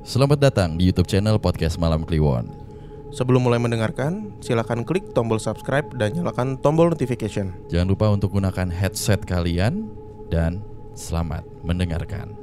Selamat datang di YouTube channel Podcast Malam Kliwon. Sebelum mulai mendengarkan, silakan klik tombol subscribe dan nyalakan tombol notification. Jangan lupa untuk gunakan headset kalian dan selamat mendengarkan.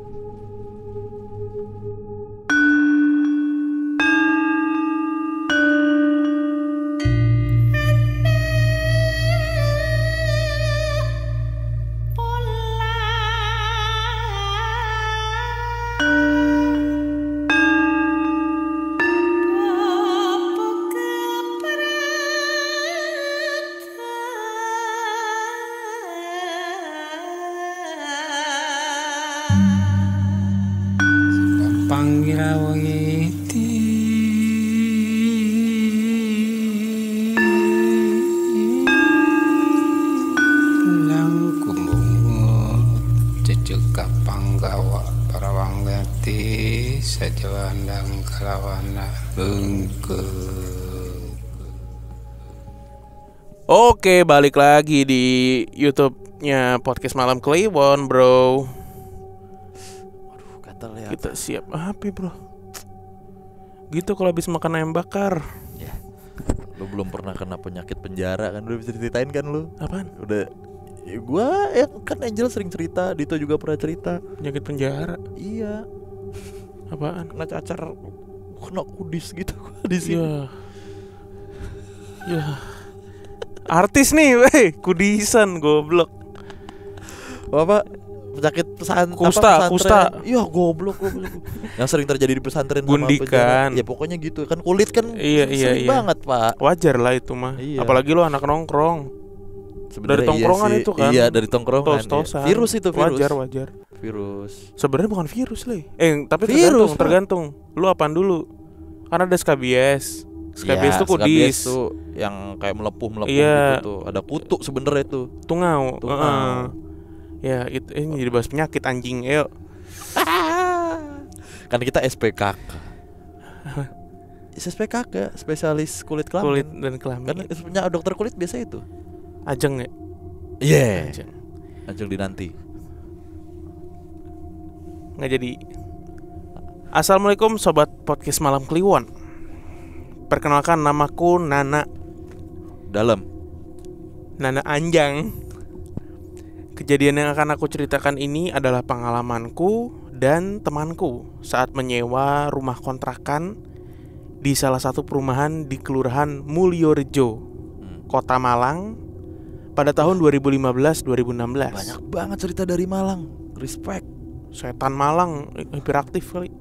Oke, balik lagi di YouTube-nya Podcast Malam Kliwon, bro. Aduh, gatal ya. Kita siap apa, bro? Gitu kalau habis makan ayam bakar. Ya, lu belum pernah kena penyakit penjara kan? Udah bisa ceritain kan lu? Apaan? Udah ya, gua ya kan Angel sering cerita, Dito juga pernah cerita. Penyakit penjara? Iya. Apaan? Kena cacar, kena kudis gitu di sini. Ya. Artis nih, weh, kudisan goblok. Apa? Penyakit kusta. Iya, goblok. Yang sering terjadi di pesantren sama gundikan. Ya pokoknya gitu kan, kulit kan sering banget, Pak. Wajar lah itu mah. Iya. Apalagi lu anak nongkrong. Dari tongkrongan iya itu kan. Iya, dari tongkrongan. Tos-tosan. Virus itu, virus. Wajar. Virus. Sebenarnya bukan virus, Le. Tapi virus, tergantung. Lu apaan dulu? Karena ada skabies. Skabies tuh kudis. Skabies tuh yang kayak melepuh iya. gitu tuh. Ada kutu sebenarnya itu. Tungau. Ya, ini jadi bahas penyakit anjing. Ayo. Kan kita SPKK. SPKK, spesialis kulit kelamin. Kulit dan kelamin. Kan punya dokter kulit biasa itu. Ajeng ya? Iya. Ajeng dinanti. Nggak jadi. Assalamualaikum sobat Podcast Malam Kliwon. Perkenalkan, namaku Nana. Dalam. Nana Anjang. Kejadian yang akan aku ceritakan ini adalah pengalamanku dan temanku saat menyewa rumah kontrakan di salah satu perumahan di Kelurahan Mulyorejo, Kota Malang pada tahun 2015-2016. Banyak banget cerita dari Malang. Respect. Setan Malang hiperaktif kali.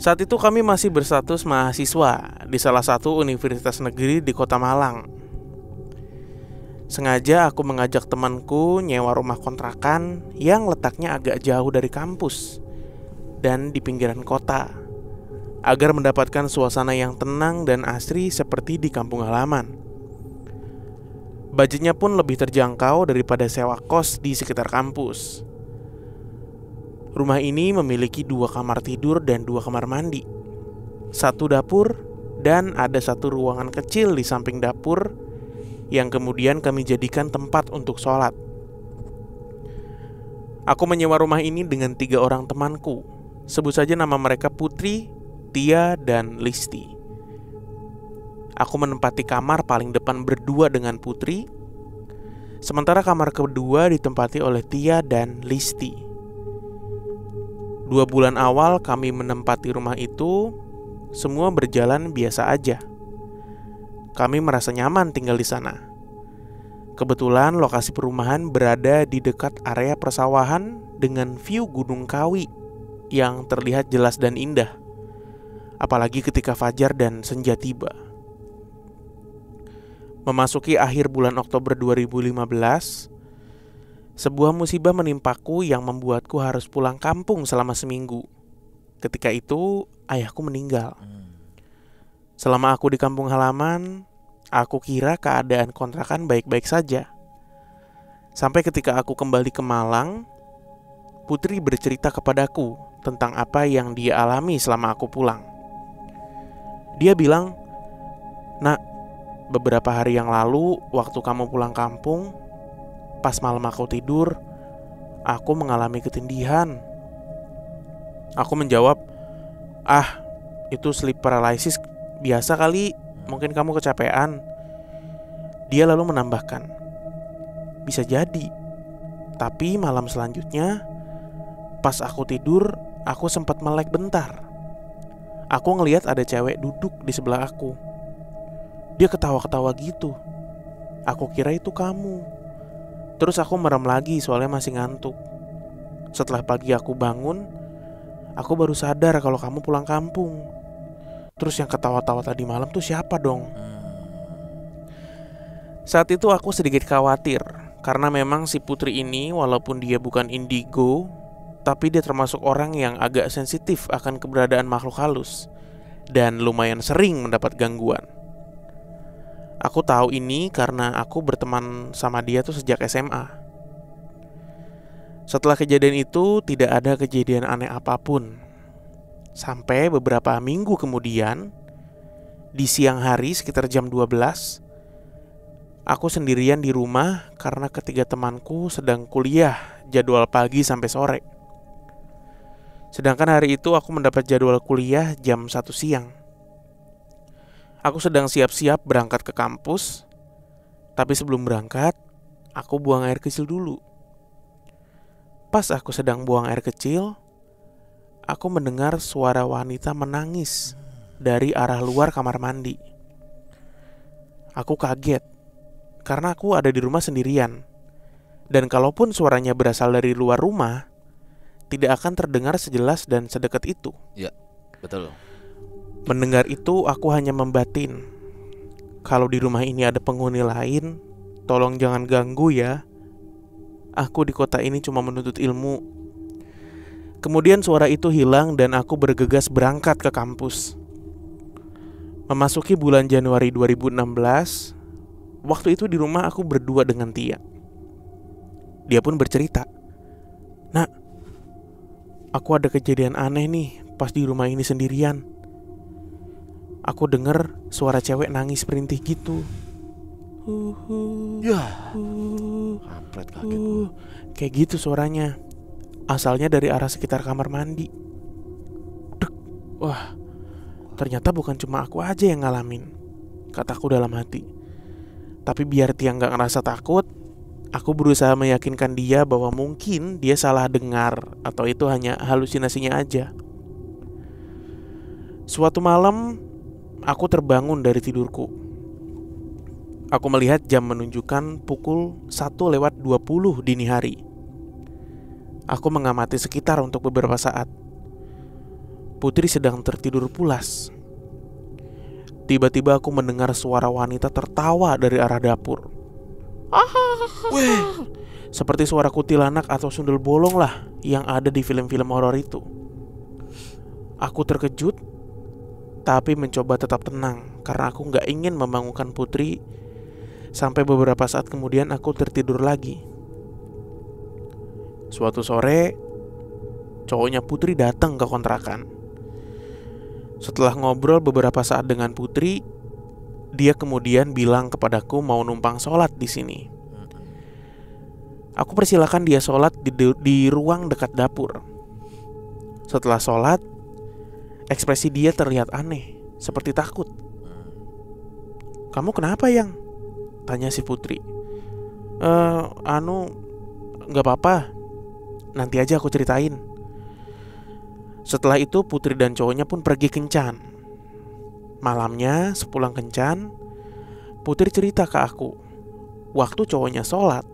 Saat itu kami masih berstatus mahasiswa di salah satu universitas negeri di Kota Malang. Sengaja aku mengajak temanku nyewa rumah kontrakan yang letaknya agak jauh dari kampus dan di pinggiran kota, agar mendapatkan suasana yang tenang dan asri seperti di kampung halaman. Budgetnya pun lebih terjangkau daripada sewa kos di sekitar kampus. Rumah ini memiliki 2 kamar tidur dan 2 kamar mandi, 1 dapur, dan ada 1 ruangan kecil di samping dapur yang kemudian kami jadikan tempat untuk sholat. Aku menyewa rumah ini dengan 3 orang temanku. Sebut saja nama mereka Putri, Tia, dan Listi. Aku menempati kamar paling depan berdua dengan Putri, sementara kamar kedua ditempati oleh Tia dan Listi. 2 bulan awal kami menempati rumah itu, semua berjalan biasa aja. Kami merasa nyaman tinggal di sana. Kebetulan lokasi perumahan berada di dekat area persawahan dengan view Gunung Kawi yang terlihat jelas dan indah, apalagi ketika fajar dan senja tiba. Memasuki akhir bulan Oktober 2015, sebuah musibah menimpaku yang membuatku harus pulang kampung selama seminggu. Ketika itu, ayahku meninggal. Selama aku di kampung halaman, aku kira keadaan kontrakan baik-baik saja. Sampai ketika aku kembali ke Malang, Putri bercerita kepadaku tentang apa yang dia alami selama aku pulang. Dia bilang, "Nak, beberapa hari yang lalu waktu kamu pulang kampung, pas malam aku tidur, aku mengalami ketindihan." Aku menjawab, "Ah, itu sleep paralysis biasa kali, mungkin kamu kecapean." Dia lalu menambahkan, "Bisa jadi. Tapi malam selanjutnya, pas aku tidur, aku sempat melek bentar. Aku ngelihat ada cewek duduk di sebelah aku. Dia ketawa-ketawa gitu. Aku kira itu kamu. Terus aku merem lagi soalnya masih ngantuk. Setelah pagi aku bangun, aku baru sadar kalau kamu pulang kampung. Terus yang ketawa-tawa tadi malam tuh siapa dong?" Saat itu aku sedikit khawatir, karena memang si Putri ini walaupun dia bukan indigo, tapi dia termasuk orang yang agak sensitif akan keberadaan makhluk halus dan lumayan sering mendapat gangguan. Aku tahu ini karena aku berteman sama dia tuh sejak SMA. Setelah kejadian itu tidak ada kejadian aneh apapun. Sampai beberapa minggu kemudian, di siang hari sekitar jam 12, aku sendirian di rumah karena ketiga temanku sedang kuliah jadwal pagi sampai sore. Sedangkan hari itu aku mendapat jadwal kuliah jam 1 siang. Aku sedang siap-siap berangkat ke kampus, tapi sebelum berangkat, aku buang air kecil dulu. Pas aku sedang buang air kecil, aku mendengar suara wanita menangis dari arah luar kamar mandi. Aku kaget, karena aku ada di rumah sendirian. Dan kalaupun suaranya berasal dari luar rumah, tidak akan terdengar sejelas dan sedekat itu. Ya, betul. Mendengar itu aku hanya membatin, kalau di rumah ini ada penghuni lain, tolong jangan ganggu ya. Aku di kota ini cuma menuntut ilmu. Kemudian suara itu hilang dan aku bergegas berangkat ke kampus. Memasuki bulan Januari 2016, waktu itu di rumah aku berdua dengan Tia. Dia pun bercerita, "Nak, aku ada kejadian aneh nih pas di rumah ini sendirian. Aku dengar suara cewek nangis merintih gitu. Ya, kampret kaget. Kayak gitu suaranya. Asalnya dari arah sekitar kamar mandi. Dek. Wah, ternyata bukan cuma aku aja yang ngalamin," kataku dalam hati. Tapi biar Tia gak ngerasa takut, aku berusaha meyakinkan dia bahwa mungkin dia salah dengar atau itu hanya halusinasinya aja. Suatu malam, aku terbangun dari tidurku. Aku melihat jam menunjukkan pukul 1:20 dini hari. Aku mengamati sekitar untuk beberapa saat. Putri sedang tertidur pulas. Tiba-tiba aku mendengar suara wanita tertawa dari arah dapur. Weh, seperti suara kuntilanak atau sundel bolong lah yang ada di film-film horor itu. Aku terkejut, tapi mencoba tetap tenang karena aku gak ingin membangunkan Putri. Sampai beberapa saat kemudian aku tertidur lagi. Suatu sore, cowoknya Putri datang ke kontrakan. Setelah ngobrol beberapa saat dengan Putri, dia kemudian bilang kepadaku mau numpang sholat di sini. Aku persilakan dia sholat di ruang dekat dapur. Setelah sholat, ekspresi dia terlihat aneh, seperti takut. "Kamu kenapa, Yang?" tanya si Putri. Gak apa-apa, nanti aja aku ceritain." Setelah itu Putri dan cowoknya pun pergi kencan. Malamnya sepulang kencan, Putri cerita ke aku, waktu cowoknya sholat,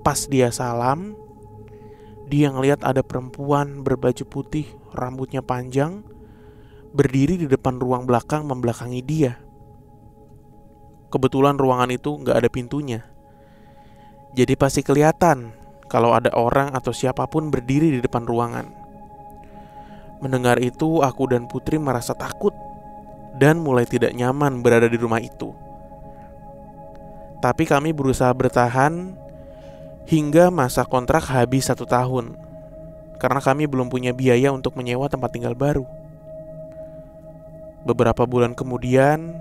pas dia salam, dia ngeliat ada perempuan berbaju putih, rambutnya panjang, berdiri di depan ruang belakang membelakangi dia. Kebetulan ruangan itu gak ada pintunya, jadi pasti kelihatan kalau ada orang atau siapapun berdiri di depan ruangan. Mendengar itu, aku dan Putri merasa takut dan mulai tidak nyaman berada di rumah itu. Tapi kami berusaha bertahan hingga masa kontrak habis 1 tahun, karena kami belum punya biaya untuk menyewa tempat tinggal baru. Beberapa bulan kemudian,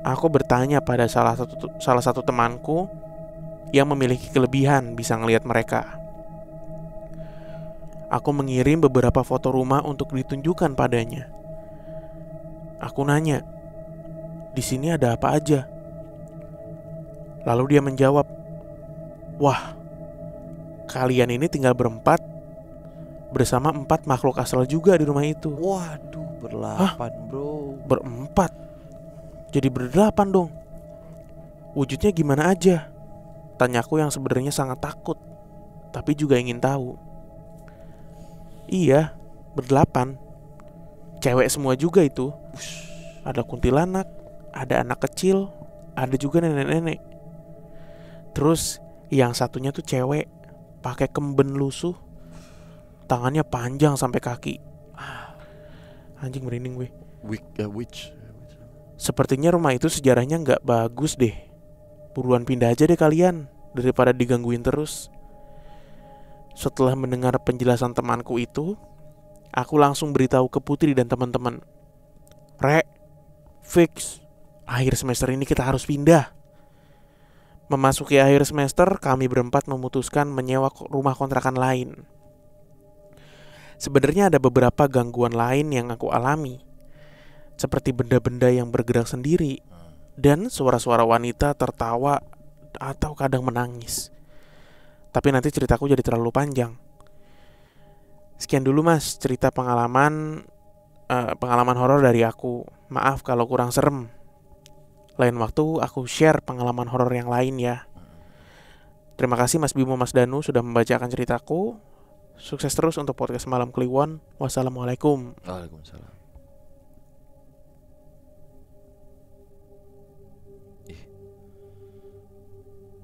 aku bertanya pada salah satu temanku yang memiliki kelebihan bisa ngelihat mereka. Aku mengirim beberapa foto rumah untuk ditunjukkan padanya, Aku nanya, "Di sini ada apa aja?" Lalu dia menjawab, "Wah, kalian ini tinggal berempat bersama 4 makhluk astral juga di rumah itu." Waduh, berlapan bro. Berempat? Jadi berdelapan dong. Wujudnya gimana aja? Tanyaku yang sebenarnya sangat takut, tapi juga ingin tahu. Iya, berdelapan. Cewek semua juga itu. Ada kuntilanak, ada anak kecil, ada juga nenek-nenek. Terus yang satunya tuh cewek, pakai kemben lusuh, tangannya panjang sampai kaki. Anjing merinding gue. Witch. Sepertinya rumah itu sejarahnya nggak bagus deh. Buruan pindah aja deh kalian, daripada digangguin terus. Setelah mendengar penjelasan temanku itu, aku langsung beritahu ke Putri dan teman-teman. "Rek, fix, akhir semester ini kita harus pindah." Memasuki akhir semester, kami berempat memutuskan menyewa rumah kontrakan lain. Sebenarnya ada beberapa gangguan lain yang aku alami, seperti benda-benda yang bergerak sendiri dan suara-suara wanita tertawa atau kadang menangis. Tapi nanti ceritaku jadi terlalu panjang. Sekian dulu mas cerita pengalaman horor dari aku. Maaf kalau kurang serem. Lain waktu aku share pengalaman horor yang lain ya. Terima kasih Mas Bimo, Mas Danu sudah membacakan ceritaku. Sukses terus untuk podcast Malam Kliwon. Wassalamualaikum. Waalaikumsalam.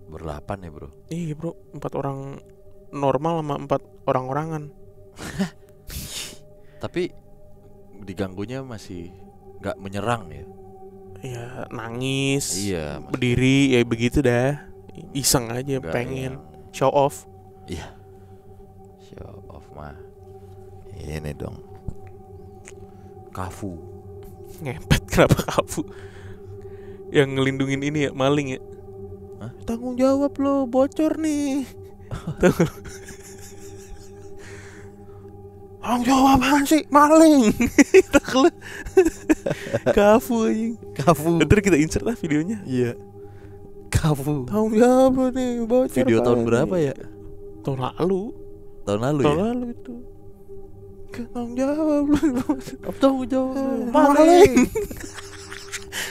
Berlapan ya bro. Iya bro, 4 orang normal sama 4 orang-orangan. Tapi diganggunya masih gak menyerang ya. Ya nangis, Iya, berdiri, ya begitu dah. Iseng aja, gak pengen yang... show off. Iya, show off mah ini dong. Kafu. Ngepet, kenapa kafu? Yang ngelindungin ini ya, maling ya. Hah? Tanggung jawab lo, bocor nih. Tanggung jawab apaan sih? Maling. Kafu anjing. Kafu. Ntar kita insert lah videonya. Iya. Kafu. Tanggung jawab nih, bocor. Video tahun berapa ya? Tahun lalu. Tahun lalu Tahun ya? lalu itu. Tanggung jawab lu. Tanggung jawab. Maling.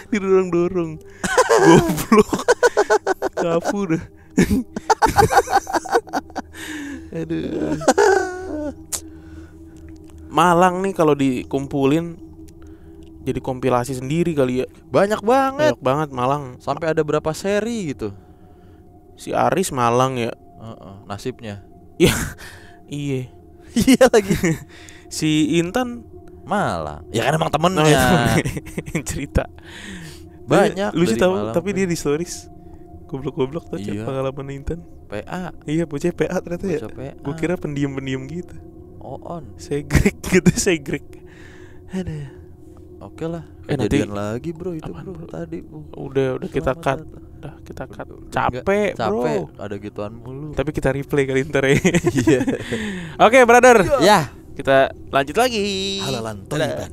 Didorong-dorong. Goblok. Kafu dah. Aduh. Malang nih kalau dikumpulin jadi kompilasi sendiri kali ya. Banyak banget. Banyak banget Malang. Sampai ada berapa seri gitu. Si Aris Malang ya. Nasibnya. Iya. Iya. Iya lagi. Si Intan Malang. Ya kan emang temennya. Cerita. Banyak. Lu sih dari tahu, Malang tapi tuh. dia di stories goblok-goblok tuh Iya. pengalaman Intan. PA. Iya, bocah PA ternyata ya. Bocah PA. Gue kira pendiam-pendiam gitu. On. Segrek gitu, segrek. Ada. Oke lah. Nanti Kejadian lagi bro itu apaan, bro. bro? Tadi bro. Udah kita Selamat cut. datang. Udah kita cut. Udah Capek, enggak, bro. capek. Ada gituan mulu. Tapi kita replay kali ntar ya. Iya. Oke, brother. Ya. Kita lanjut lagi. Halalan Dadah. Thayyiban.